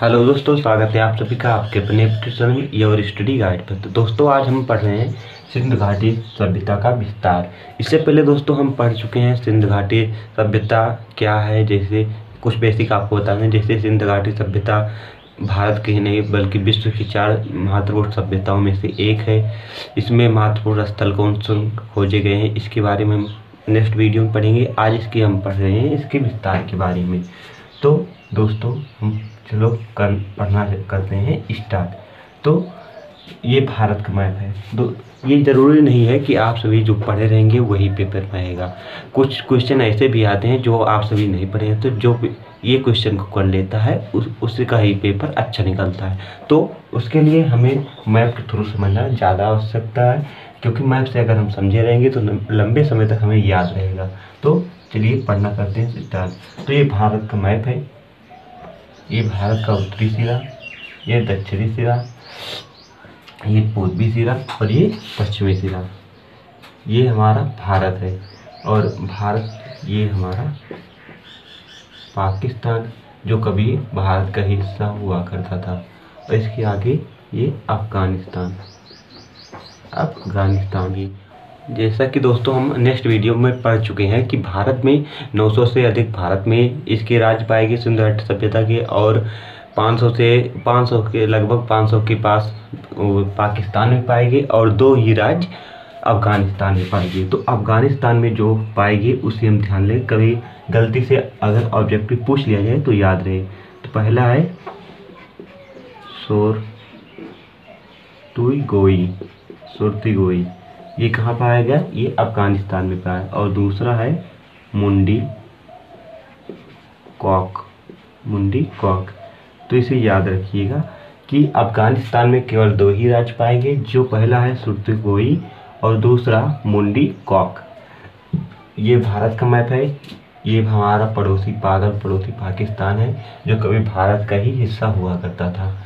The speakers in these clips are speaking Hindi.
हेलो दोस्तों, स्वागत है आप सभी का आपके अपने चैनल में योर स्टडी गाइड पर। तो दोस्तों आज हम पढ़ रहे हैं सिंधु घाटी सभ्यता का विस्तार। इससे पहले दोस्तों हम पढ़ चुके हैं सिंधु घाटी सभ्यता क्या है। जैसे कुछ बेसिक आपको बता दें, जैसे सिंधु घाटी सभ्यता भारत की ही नहीं बल्कि विश्व की 4 महत्वपूर्ण सभ्यताओं में से एक है। इसमें महत्वपूर्ण स्थल कौन से खोजे गए हैं इसके बारे में हम नेक्स्ट वीडियो में पढ़ेंगे। आज इसकी हम पढ़ रहे हैं इसके विस्तार के बारे में। तो दोस्तों हम चलो पढ़ना करते हैं स्टार्ट। तो ये भारत का मैप है। ये ज़रूरी नहीं है कि आप सभी जो पढ़े रहेंगे वही पेपर में आएगा। कुछ क्वेश्चन ऐसे भी आते हैं जो आप सभी नहीं पढ़े हैं, तो जो ये क्वेश्चन को कर लेता है उसका ही पेपर अच्छा निकलता है। तो उसके लिए हमें मैप के थ्रू समझना ज़्यादा आवश्यकता है, क्योंकि मैप से अगर हम समझे रहेंगे तो लंबे समय तक हमें याद रहेगा। तो चलिए पढ़ना करते हैं स्टार्ट। तो ये भारत का मैप है। ये भारत का उत्तरी सिरा, ये दक्षिणी सिरा, ये पूर्वी सिरा और ये पश्चिमी सिरा। ये हमारा भारत है। और भारत ये हमारा पाकिस्तान जो कभी भारत का हिस्सा हुआ करता था। और इसके आगे ये अफगानिस्तान ही। जैसा कि दोस्तों हम नेक्स्ट वीडियो में पढ़ चुके हैं कि भारत में 900 से अधिक भारत में इसके राज्य पाए गए सिंधु घाटी सभ्यता के, और 500 के लगभग 500 के पास पाकिस्तान में पाए गए और 2 ही राज्य अफगानिस्तान में पाए गए। तो अफगानिस्तान में जो पाए गए उसे हम ध्यान लें, कभी गलती से अगर ऑब्जेक्टिव पूछ लिया जाए तो याद रहे। तो पहला है सुरतीगोई, ये कहाँ पाया गया? ये अफगानिस्तान में पाया। और दूसरा है मुंडी कॉक। तो इसे याद रखिएगा कि अफगानिस्तान में केवल 2 ही राज्य पाए गए, जो पहला है सुरतीगोई और दूसरा मुंडी कॉक। ये भारत का मैप है। ये हमारा पड़ोसी पाकिस्तान है, जो कभी भारत का ही हिस्सा हुआ करता था।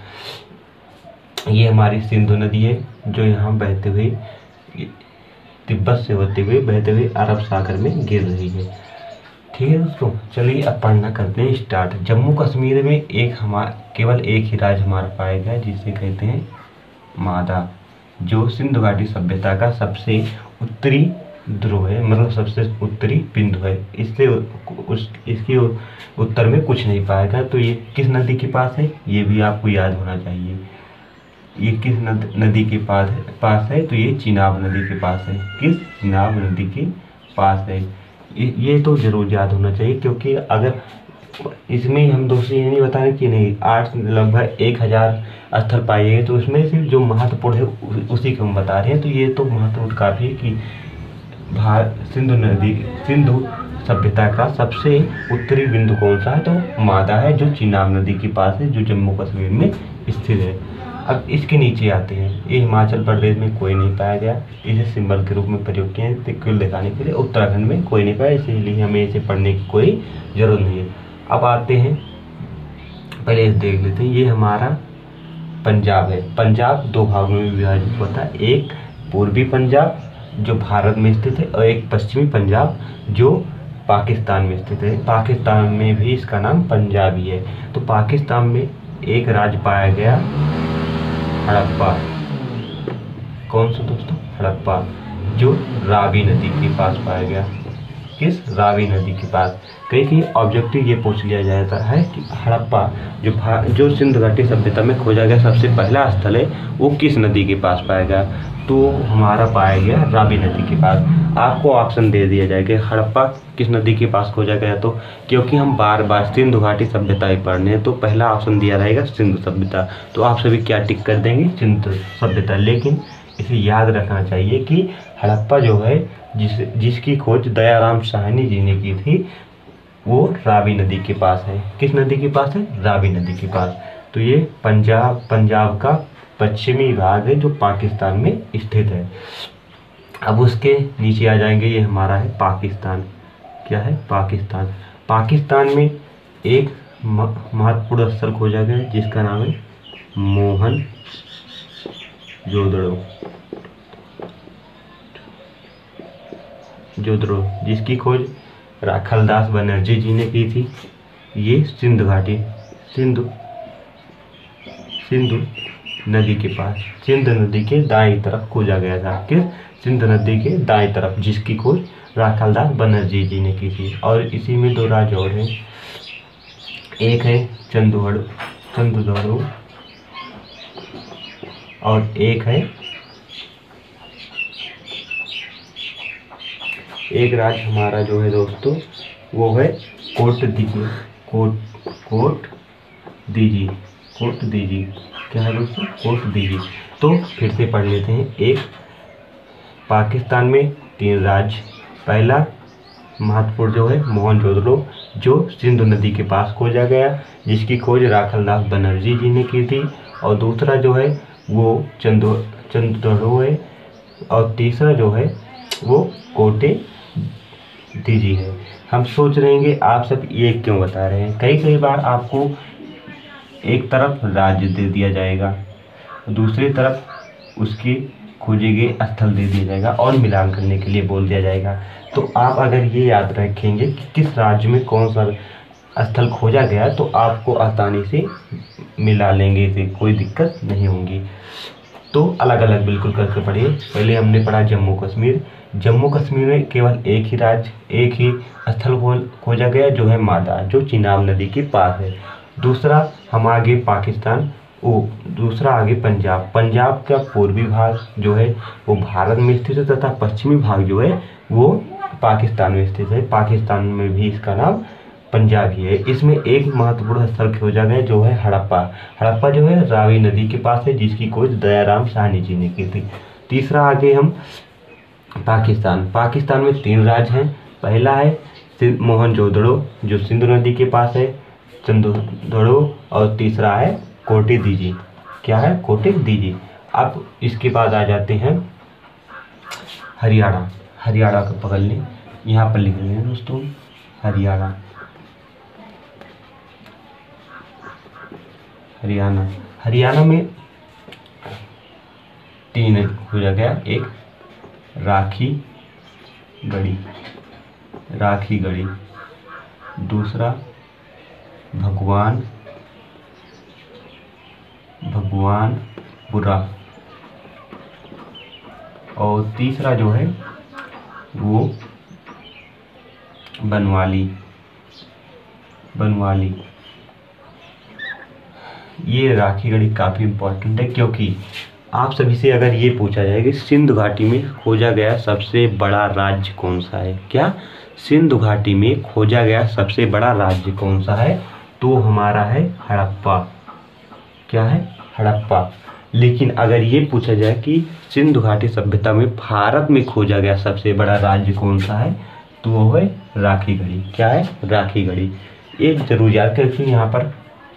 ये हमारी सिंधु नदी है, जो यहाँ बहते हुए तिब्बत से होते हुए बहते हुए अरब सागर में गिर रही है। ठीक है दोस्तों, चलिए अब पढ़ना करते हैं स्टार्ट। जम्मू कश्मीर में केवल एक ही राज्य हमारा पाया गया, जिसे कहते हैं मादा, जो सिंधु घाटी सभ्यता का सबसे उत्तरी ध्रुव है, मतलब सबसे उत्तरी बिंदु है। इसके उत्तर में कुछ नहीं पाया गया। तो ये किस नदी के पास है ये भी आपको याद होना चाहिए। ये किस नदी के पास है? तो ये चिनाब नदी के पास है। किस? चिनाब नदी के पास है। ये तो जरूर याद होना चाहिए, क्योंकि अगर इसमें हम दोस्तों ये नहीं बता रहे कि नहीं 8 लगभग 1000 स्थल पाए गए, तो उसमें सिर्फ जो महत्वपूर्ण है उसी को हम बता रहे हैं। तो ये तो महत्वपूर्ण काफ़ी है कि सिंधु सभ्यता का सबसे उत्तरी बिंदु कौन सा है? तो मादा है, जो चिनाब नदी के पास है, जो जम्मू कश्मीर में स्थित है। अब इसके नीचे आते हैं। ये हिमाचल प्रदेश में कोई नहीं पाया गया, इसे सिंबल के रूप में प्रयोग किया है तिक्कुल दिखाने के लिए। उत्तराखंड में कोई नहीं पाया, इसीलिए हमें इसे पढ़ने की कोई ज़रूरत नहीं है। अब आते हैं, पहले इसे देख लेते हैं। ये हमारा पंजाब है। पंजाब 2 भागों में विभाजित होता है, एक पूर्वी पंजाब जो भारत में स्थित है और एक पश्चिमी पंजाब जो पाकिस्तान में स्थित है। पाकिस्तान में भी इसका नाम पंजाब ही है। तो पाकिस्तान में एक राज्य पाया गया हड़प्पा। कौन सा दोस्तों? हड़प्पा, जो रावी नदी के पास पाया गया। किस? रावी नदी के पास। कई ऑब्जेक्टिव ये पूछ लिया जाता है कि हड़प्पा जो सिंधु घाटी सभ्यता में खोजा गया सबसे पहला स्थल है, वो किस नदी के पास पाया गया? तो हमारा पाया गया रावी नदी के पास। आपको ऑप्शन दे दिया जाएगा हड़प्पा किस नदी के पास खोजा गया। तो क्योंकि हम बार बार सिंधु घाटी सभ्यता ही पढ़ने हैं, तो पहला ऑप्शन दिया रहेगा सिंधु सभ्यता। तो आप सभी क्या टिक कर देंगे? सिंधु सभ्यता। लेकिन इसे याद रखना चाहिए कि हड़प्पा जो है जिसकी खोज दयाराम साहनी जी ने की थी, वो रावी नदी के पास है। किस नदी के पास है? रावी नदी के पास। तो ये पंजाब का पश्चिमी भाग है, जो पाकिस्तान में स्थित है। अब उसके नीचे आ जाएंगे। ये हमारा है पाकिस्तान। क्या है? पाकिस्तान में एक महत्वपूर्ण स्थल खोजा गया है, जिसका नाम है मोहन जोदड़ो, जिसकी खोज राखलदास बनर्जी जी ने की थी। ये सिंधु सिंधु नदी के पास, सिंधु नदी के दाईं तरफ खोजा गया था। किस? सिंधु नदी के दाईं तरफ, जिसकी खोज राखालदास बनर्जी जी ने की थी। और इसी में दो राज्य और हैं, एक है चंदुदड़ो और एक राज्य हमारा जो है दोस्तों वो है कोट दीजी। क्या है दोस्तों? कोट दीजी। तो फिर से पढ़ लेते हैं। एक, पाकिस्तान में 3 राज्य। पहला महत्वपूर्ण जो है मोहनजोदड़ो, जो सिंधु नदी के पास खोजा गया, जिसकी खोज राखालदास बनर्जी जी ने की थी। और दूसरा जो है वो चंदुदड़ो है। और तीसरा जो है वो कोटे दीजी है। हम सोच रहे हैं आप सब ये क्यों बता रहे हैं। कई बार आपको एक तरफ राज्य दे दिया जाएगा, दूसरी तरफ उसके खोजे गए स्थल दे दिया जाएगा और मिलान करने के लिए बोल दिया जाएगा। तो आप अगर ये याद रखेंगे कि किस राज्य में कौन सा स्थल खोजा गया तो आपको आसानी से मिला लेंगे, इसे कोई दिक्कत नहीं होगी। तो अलग अलग बिल्कुल करके पढ़िए। पहले हमने पढ़ा जम्मू कश्मीर। जम्मू कश्मीर में केवल एक ही स्थल खोजा गया, जो है मादा, जो चिनाब नदी के पास है। दूसरा हम आगे पाकिस्तान, दूसरा आगे पंजाब का पूर्वी भाग जो है वो भारत में स्थित है तथा पश्चिमी भाग जो है वो पाकिस्तान में स्थित है। पाकिस्तान में भी इसका नाम पंजाब ही है। इसमें एक महत्वपूर्ण स्थल खोजा गया जो है हड़प्पा जो है रावी नदी के पास है, जिसकी खोज दयाराम साहनी जी ने की थी। तीसरा आगे हम पाकिस्तान में 3 राज्य हैं। पहला है मोहनजोदड़ो, जो सिंधु नदी के पास है, चंदुदड़ो, और तीसरा है कोटे दीजी। क्या है? कोटे दीजी। अब इसके बाद आ जाते हैं हरियाणा को पकड़ लें, यहाँ पर लिख लें दोस्तों हरियाणा में 3 खोजा गया। एक राखी गढ़ी, दूसरा भगवानपुरा, और तीसरा जो है वो बनवाली। ये राखी गढ़ी काफ़ी इम्पोर्टेंट है, क्योंकि आप सभी से अगर ये पूछा जाए कि सिंधु घाटी में खोजा गया सबसे बड़ा राज्य कौन सा है, क्या सिंधु घाटी में खोजा गया सबसे बड़ा राज्य कौन सा है, तो हमारा है हड़प्पा। क्या है? हड़प्पा। लेकिन अगर ये पूछा जाए कि सिंधु घाटी सभ्यता में भारत में खोजा गया सबसे बड़ा राज्य कौन सा है, तो वो है राखी गढ़ी। क्या है? राखी गढ़ी। एक जरूर याद करें, यहाँ पर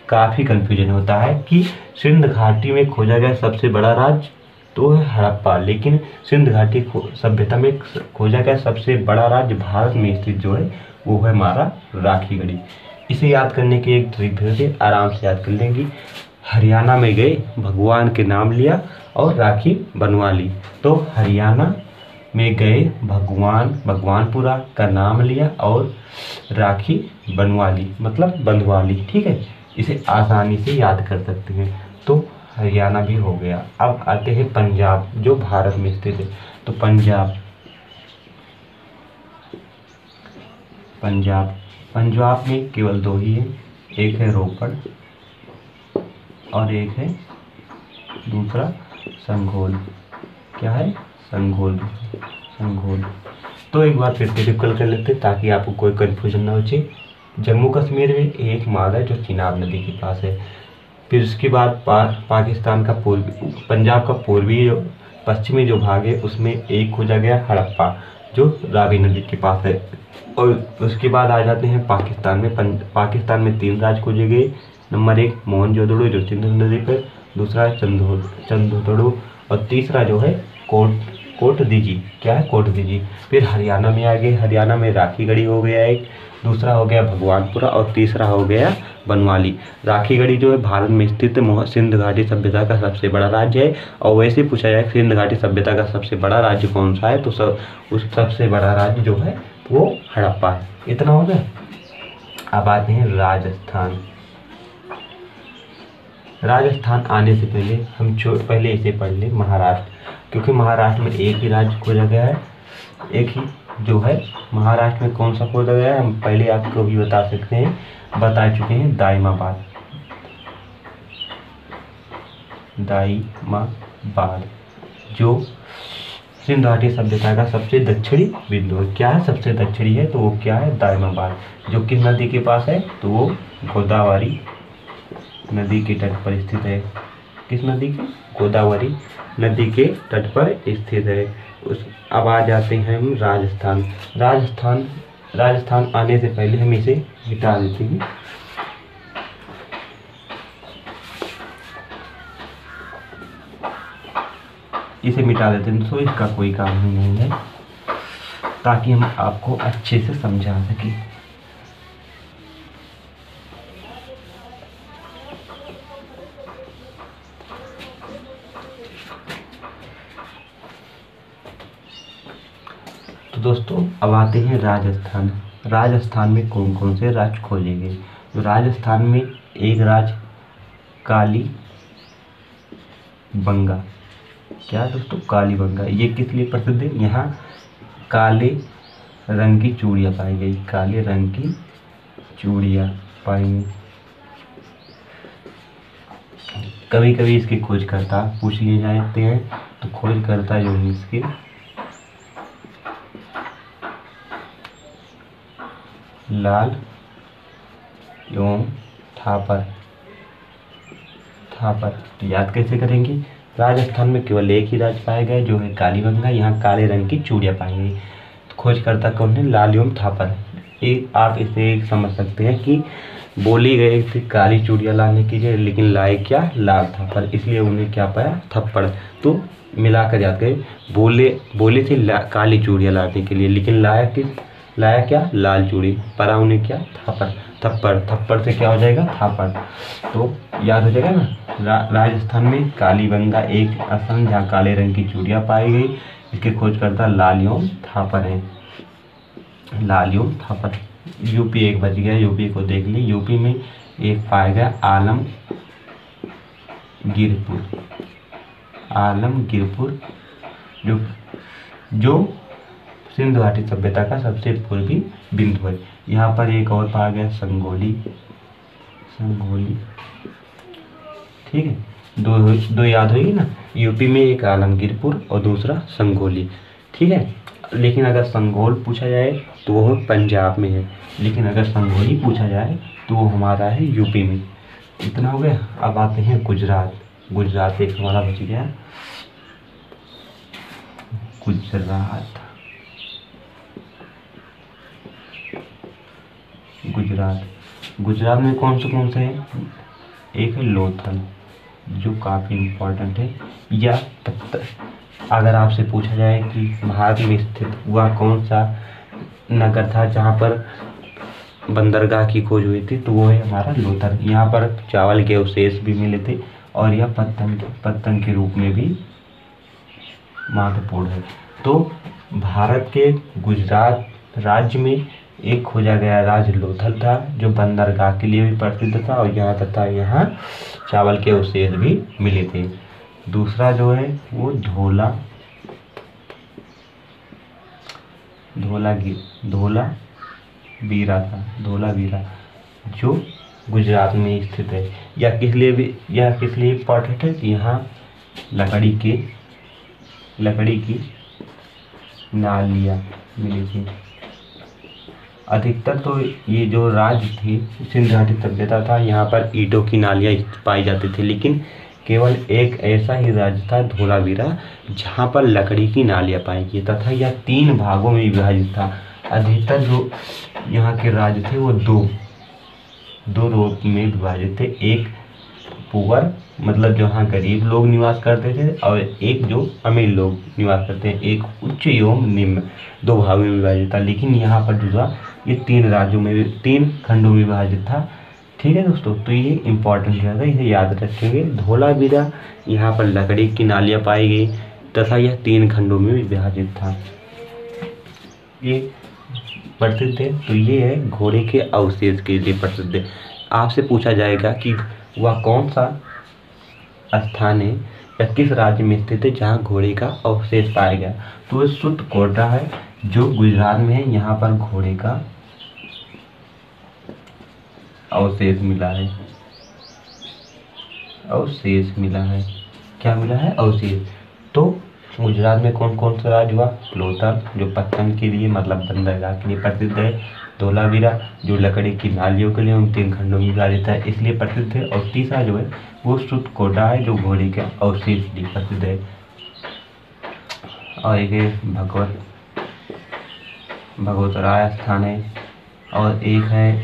काफ़ी कन्फ्यूजन होता है कि सिंधु घाटी में खोजा गया सबसे बड़ा राज्य तो है हड़प्पा, लेकिन सिंधु घाटी सभ्यता में खोजा गया सबसे बड़ा राज्य भारत में स्थित जो है वो है हमारा राखी गढ़ी। इसे याद करने की एक ट्रिक है, आराम से याद कर लेंगे। हरियाणा में गए, भगवान के नाम लिया और राखी बनवा ली। तो हरियाणा में गए, भगवानपुरा का नाम लिया और राखी बनवा ली, मतलब बंधवा ली। ठीक है, इसे आसानी से याद कर सकते हैं। तो हरियाणा भी हो गया। अब आते हैं पंजाब, जो भारत में स्थित है। तो पंजाब में केवल 2 ही है, एक है रोपड़ और एक है दूसरा संघोल। क्या है? संघोल। तो एक बार फिर से रिकॉल कर लेते हैं ताकि आपको कोई कन्फ्यूजन ना हो जाए। जम्मू कश्मीर में एक माद है जो चिनाब नदी के पास है। फिर उसके बाद पाकिस्तान का पंजाब का पूर्वी पश्चिमी जो भाग है उसमें एक खोजा गया हड़प्पा, जो रावी नदी के पास है। और उसके बाद आ जाते हैं पाकिस्तान में 3 राज्य खोजे गए। नंबर 1 मोहनजोदड़ो, जो सिंधु नदी पर, दूसरा चंदुदड़ो और तीसरा जो है कोट दीजी। क्या है? कोट दीजी। फिर हरियाणा में आ गए, हरियाणा में राखी गढ़ी हो गया एक, दूसरा हो गया भगवानपुरा और तीसरा हो गया बनवाली। राखी गढ़ी जो है भारत में स्थित सिंधु घाटी सभ्यता का सबसे बड़ा राज्य है। और वैसे पूछा जाए सिंधु घाटी सभ्यता का सबसे बड़ा राज्य कौन सा है, तो उस सबसे बड़ा राज्य जो है वो हड़प्पा है। इतना हो गया। अब आते हैं राजस्थान। राजस्थान आने से पहले हम पहले इसे पढ़ लें महाराष्ट्र, क्योंकि महाराष्ट्र में एक ही राज्य खोजा गया है, एक ही जो है महाराष्ट्र में कौन सा खोजा गया है, हम पहले आपको भी बता सकते हैं, बता चुके हैं, दाइमाबाद। दाइमाबाद जो सिंधु घाटी सभ्यता का सबसे दक्षिणी बिंदु है। क्या है, सबसे दक्षिणी है, तो वो क्या है, दाइमाबाद। जो किस नदी के पास है, तो वो गोदावरी नदी के तट पर स्थित है। किस नदी के, गोदावरी नदी के तट पर स्थित है। अब आ जाते हैं हम राजस्थान। राजस्थान आने से पहले हम इसे मिटा देते हैं। इसे मिटा देते हैं, तो इसका कोई काम ही नहीं है, ताकि हम आपको अच्छे से समझा सकें। तो दोस्तों अब आते हैं राजस्थान। राजस्थान में कौन कौन से राज्य खोजे गए। तो राजस्थान में एक राज्य कालीबंगा। क्या दोस्तों, कालीबंगा। ये किस लिए प्रसिद्ध है, यहाँ काले रंग की चूड़ियाँ पाई गई। काले रंग की चूड़ियाँ पाई गई। कभी कभी इसके खोजकर्ता पूछ लिए जाते हैं, तो खोजकर्ता जो है इसके लाल एवं थापर। तो याद कैसे करेंगे, राजस्थान में केवल एक ही राज्य पाया गया जो है कालीबंगा, यहाँ काले रंग की चूड़ियाँ पाई गई। तो खोजकर्ता कौन है, लाल एवं थापर। एक आप इसे एक समझ सकते हैं कि बोली गई थी काली चूड़ियाँ लाने की जगह, लेकिन लाए क्या, लाल थापर, इसलिए उन्हें क्या पाया, थप्पड़। तो मिलाकर याद करें, बोले थे काली चूड़ियाँ लाने के लिए, लेकिन लाया क्या, लाल चूड़ी, परा उन्हें क्या, थप्पड़ से क्या हो जाएगा, थापड़। तो याद हो जाएगा ना। राजस्थान में कालीबंगा एक स्थान जहाँ काले रंग की चूड़ियाँ पाई गई। इसके खोजकर्ता लाल एवं थापर हैं, लाल एवं थापर। यूपी एक बच गया, यूपी को देख ली। यूपी में एक पाया गया आलमगीरपुर, जो सिंधु घाटी सभ्यता का सबसे पूर्वी बिंदु है। यहाँ पर एक और पाया गया संगोली। ठीक है, दो याद होगी ना। यूपी में एक आलमगीरपुर और दूसरा संगोली। ठीक है, लेकिन अगर संगोल पूछा जाए तो वो पंजाब में है, लेकिन अगर संगोली पूछा जाए तो वो हमारा है यूपी में। इतना हो गया। अब आते हैं गुजरात। गुजरात एक हमारा बच गया, गुजरात में कौन से हैं, एक है लोथल, जो काफ़ी इम्पोर्टेंट है। या अगर आपसे पूछा जाए कि भारत में स्थित हुआ कौन सा नगर था जहाँ पर बंदरगाह की खोज हुई थी, तो वो है हमारा लोथल। यहाँ पर चावल के अवशेष भी मिले थे, और यह पत्तन के रूप में भी महत्वपूर्ण है। तो भारत के गुजरात राज्य में एक खोजा गया राज्य लोथल था, जो बंदरगाह के लिए भी प्रसिद्ध था, और यहाँ चावल के अवशेष भी मिले थे। दूसरा जो है वो धोलावीरा था, जो गुजरात में स्थित है। यह किस लिए इम्पोर्टेंट है, कि यहाँ लकड़ी की नालियाँ मिली थी। अधिकतर तो ये जो राज्य थी सिंधु घाटी सभ्यता था, यहाँ पर ईंटों की नालियाँ पाई जाती थी, लेकिन केवल एक ऐसा ही राज्य था धोलावीरा जहाँ पर लकड़ी की नालियाँ पाई गई, तथा यह 3 भागों में विभाजित था। अधिकतर जो यहाँ के राज्य थे वो दो रूप में विभाजित थे। एक पुअर, मतलब जहाँ गरीब लोग निवास करते थे, और एक जो अमीर लोग निवास करते हैं। एक उच्च एवं निम्न, 2 भागों में विभाजित था। लेकिन यहाँ पर जो था ये 3 खंडों में विभाजित था। ठीक है दोस्तों, तो ये इम्पोर्टेंट है, इसे याद रखेंगे। धोलावीरा, यहाँ पर लकड़ी की नालियाँ पाई गई, तथा यह 3 खंडों में विभाजित था। ये प्रसिद्ध है, तो ये है घोड़े के अवशेष के लिए प्रसिद्ध है। आपसे पूछा जाएगा कि वह कौन सा स्थान है या किस राज्य में स्थित है जहाँ घोड़े का अवशेष पाया गया? तो ये सुतकोटा है जो गुजरात में है। यहाँ पर घोड़े का अवशेष मिला है। अवशेष मिला है। क्या मिला है? अवशेष। तो गुजरात में कौन कौन सा राज्य हुआ? लोथल जो पत्तन के लिए मतलब बंदरगाह के लिए प्रसिद्ध है। धोलावीरा जो लकड़ी की नालियों के लिए उन 3 खंडों में विभाजित है इसलिए प्रसिद्ध है। और तीसरा जो है वो सुतकोटा है जो घोड़े के अवशेष के लिए प्रसिद्ध है। और एक है भगवतराय स्थान है। और एक है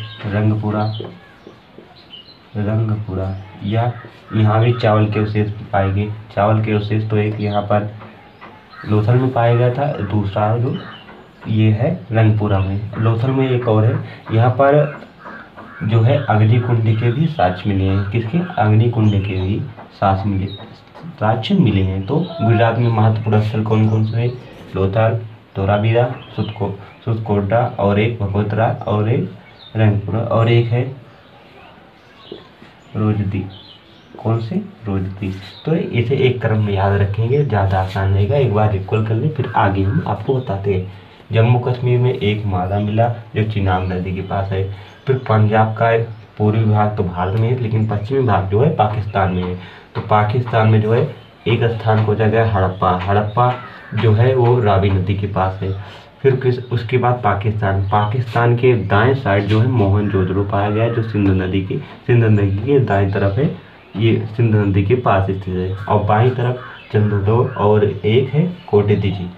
रंगपुरा या यहाँ भी चावल के अवशेष पाए गए। चावल के अवशेष तो एक यहाँ पर लोथल में पाया गया था, दूसरा जो ये है रंगपुरा में। लोथल में एक और है, यहाँ पर जो है अग्निकुंड के भी साक्ष्य मिले हैं। किसके? अग्निकुंड के भी साक्ष्य मिले हैं। तो गुजरात में महत्वपूर्ण स्थल कौन कौन से हैं? लोथल, धोलावीरा, सुतकोटा और एक भगवतरा और एक रंगपुरा और एक है रोजदी। कौन से? रोजदी। तो इसे एक क्रम में याद रखेंगे, ज़्यादा आसान रहेगा। एक बार रिकॉल कर लें फिर आगे हम आपको बताते हैं। जम्मू कश्मीर में एक मादा मिला जो चिनाब नदी के पास है। फिर पंजाब का पूर्वी भाग तो भारत में है लेकिन पश्चिमी भाग जो है पाकिस्तान में है। तो पाकिस्तान में जो है एक स्थान को जगह हड़प्पा जो है वो रावी नदी के पास है। फिर उसके बाद पाकिस्तान के दाएं साइड जो है मोहनजोदड़ो पाया गया जो सिंध नदी के दाएं तरफ है। ये सिंध नदी के पास स्थित है। और बाईं तरफ चंद्रदौर और एक है कोटे दीजी।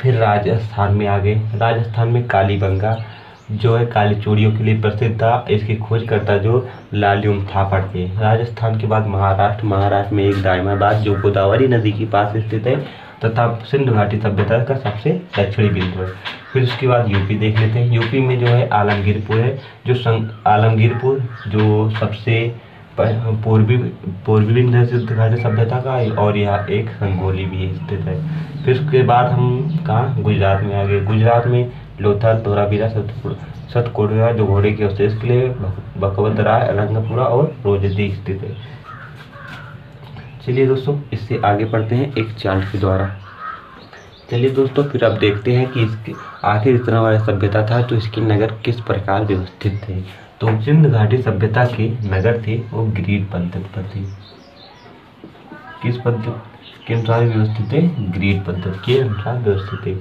फिर राजस्थान में आ गए। राजस्थान में कालीबंगा जो है काली चूड़ियों के लिए प्रसिद्ध था। इसकी खोजकर्ता जो लालयुंग थापड़ थे। राजस्थान के बाद महाराष्ट्र में एक दायमाबाद जो गोदावरी नदी के पास स्थित है तथा सिंधु घाटी सभ्यता का सबसे दक्षिणी बिंदु है। फिर उसके बाद यूपी देख लेते हैं। यूपी में जो है आलमगीरपुर है आलमगीरपुर जो सबसे पूर्वी बिंदु सिंधु घाटी सभ्यता का है। और यह एक रंगोली भी स्थित है। फिर उसके बाद हम कहाँ? गुजरात में आ गए। गुजरात में लोथल, धोलावीरा, सुतकोटा जो घोड़े के अवशेष के लिए, भगवतराय, रंगपुरा और रोजदी स्थित है। चलिए दोस्तों इससे आगे बढ़ते हैं एक चार्ट के द्वारा। चलिए दोस्तों फिर अब देखते हैं कि इसके आखिर इतना बड़ा सभ्यता था तो इसके नगर किस प्रकार व्यवस्थित थे। तो सिंधु घाटी सभ्यता के नगर थे वो ग्रिड पद्धति पर थे। किस पद्धति के अनुसार व्यवस्थित थे? ग्रिड पद्धति के अनुसार व्यवस्थित थे।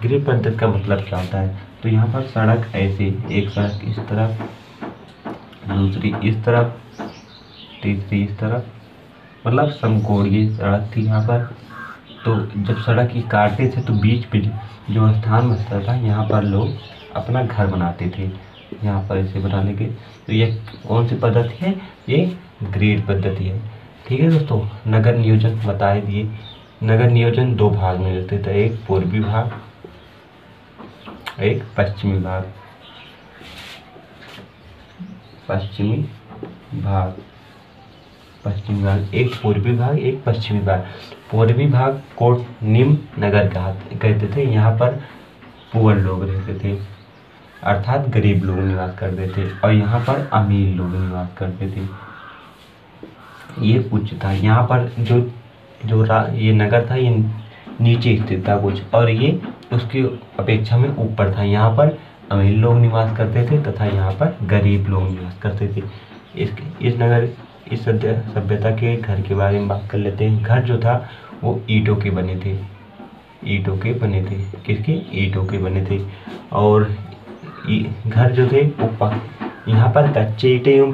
ग्रिड पद्धति का मतलब क्या होता है? तो यहाँ पर सड़क ऐसे, एक सड़क इस तरफ, दूसरी इस तरफ, तीसरी इस तरफ, मतलब समकोणीय सड़क थी यहाँ पर। तो जब सड़क ये काटते थे तो बीच पे जो स्थान बचता था यहाँ पर लोग अपना घर बनाते थे। यहाँ पर ऐसे बनाने के तो ये कौन सी पद्धति है? ये ग्रिड पद्धति है। ठीक है दोस्तों, नगर नियोजन बता दिए। नगर नियोजन 2 भाग में होते थे, एक पूर्वी भाग, एक पश्चिमी भाग। एक पूर्वी भाग, एक पश्चिमी भाग। पूर्वी भाग को निम्न नगर कहते थे। यहाँ पर पुअर लोग रहते थे अर्थात गरीब लोग निवास करते थे। और यहाँ पर अमीर लोग निवास करते थे। ये उच्च था। यहाँ पर ये नगर था ये नीचे स्थित था कुछ, और ये उसकी अपेक्षा में ऊपर था। यहाँ पर अमीर लोग निवास करते थे तथा यहाँ पर गरीब लोग निवास करते थे। इस सभ्यता के घर के बारे में बात कर लेते हैं। घर जो था वो ईंटों के बने थे। किसके? ईंटों के बने थे। और घर जो थे वो यहाँ पर कच्चे ईंटें एवं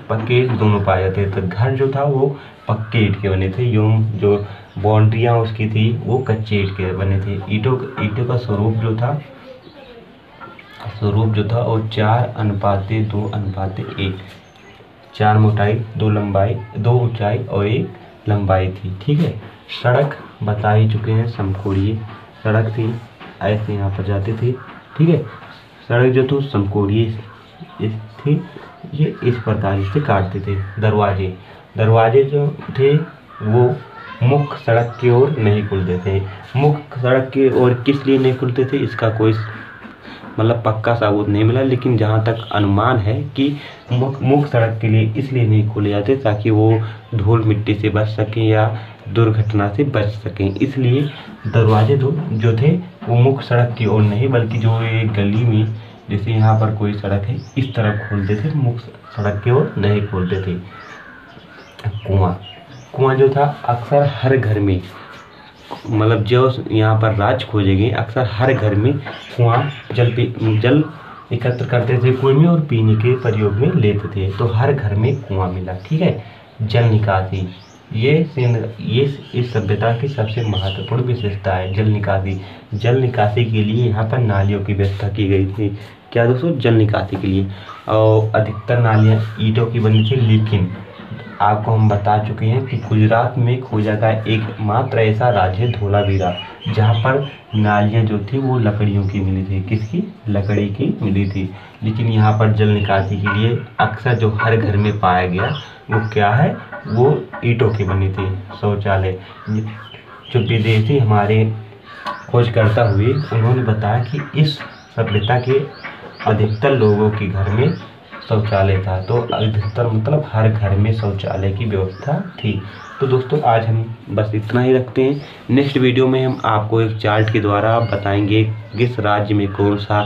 पक्के ईंट दोनों पाए जाते थे। तो घर जो था वो पक्के ईंट के बने थे एवं जो बाउंड्रियाँ उसकी थी वो कच्चे ईंट के बने थे। ईंटों का स्वरूप जो था वो 4:2:1, 4 मोटाई, 2 लंबाई, 2 ऊंचाई और 1 लंबाई थी। ठीक है। सड़क बता ही चुके हैं, समकोणीय सड़क थी, ऐसे यहाँ पर जाती थी। ठीक है। सड़क जो थी समकोणीय थी, ये इस प्रकार से काटते थे। दरवाजे जो थे वो मुख्य सड़क की ओर नहीं खुलते थे। मुख्य सड़क की ओर किस लिए नहीं खुलते थे? इसका कोई मतलब पक्का सबूत नहीं मिला, लेकिन जहाँ तक अनुमान है कि मुख्य सड़क के लिए इसलिए नहीं खोले जाते ताकि वो धूल मिट्टी से बच सकें या दुर्घटना से बच सकें। इसलिए दरवाजे जो थे वो मुख्य सड़क की ओर नहीं, बल्कि जो एक गली में जैसे यहाँ पर कोई सड़क है इस तरफ खोलते थे, मुख्य सड़क की ओर नहीं खोलते थे। कुआं जो था अक्सर हर घर में, मतलब जो यहाँ पर राज खोजेंगे अक्सर हर घर में कुआं जल एकत्र करते थे कुएं में और पीने के प्रयोग में लेते थे। तो हर घर में कुआं मिला। ठीक है। जल निकासी, ये इस सभ्यता की सबसे महत्वपूर्ण विशेषता है, जल निकासी। जल निकासी के लिए यहाँ पर नालियों की व्यवस्था की गई थी। क्या दोस्तों? जल निकासी के लिए। और अधिकतर नालियाँ ईंटों की बनी थी, लेकिन आपको हम बता चुके हैं कि गुजरात में खोजा गया एकमात्र ऐसा राज्य है धोलावीरा, जहाँ पर नालियाँ जो थी वो लकड़ियों की मिली थी। किसकी? लकड़ी की मिली थी। लेकिन यहाँ पर जल निकासी के लिए अक्सर जो हर घर में पाया गया वो क्या है? वो ईंटों की बनी थी शौचालय। जो विदेशी हमारे खोजकर्ता हुए उन्होंने बताया कि इस सभ्यता के अधिकतर लोगों के घर में शौचालय था। तो अधिकतर मतलब हर घर में शौचालय की व्यवस्था थी। तो दोस्तों आज हम बस इतना ही रखते हैं। नेक्स्ट वीडियो में हम आपको एक चार्ट के द्वारा बताएंगे किस राज्य में कौन सा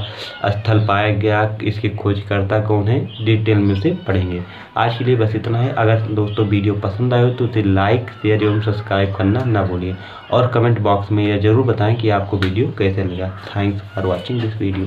स्थल पाया गया, इसके खोजकर्ता कौन है, डिटेल में उसे पढ़ेंगे। आज के लिए बस इतना है। अगर दोस्तों वीडियो पसंद आए तो उसे लाइक, शेयर एवं सब्सक्राइब करना ना भूलिए और कमेंट बॉक्स में यह जरूर बताएं कि आपको वीडियो कैसे लगा। Thanks for watching this video.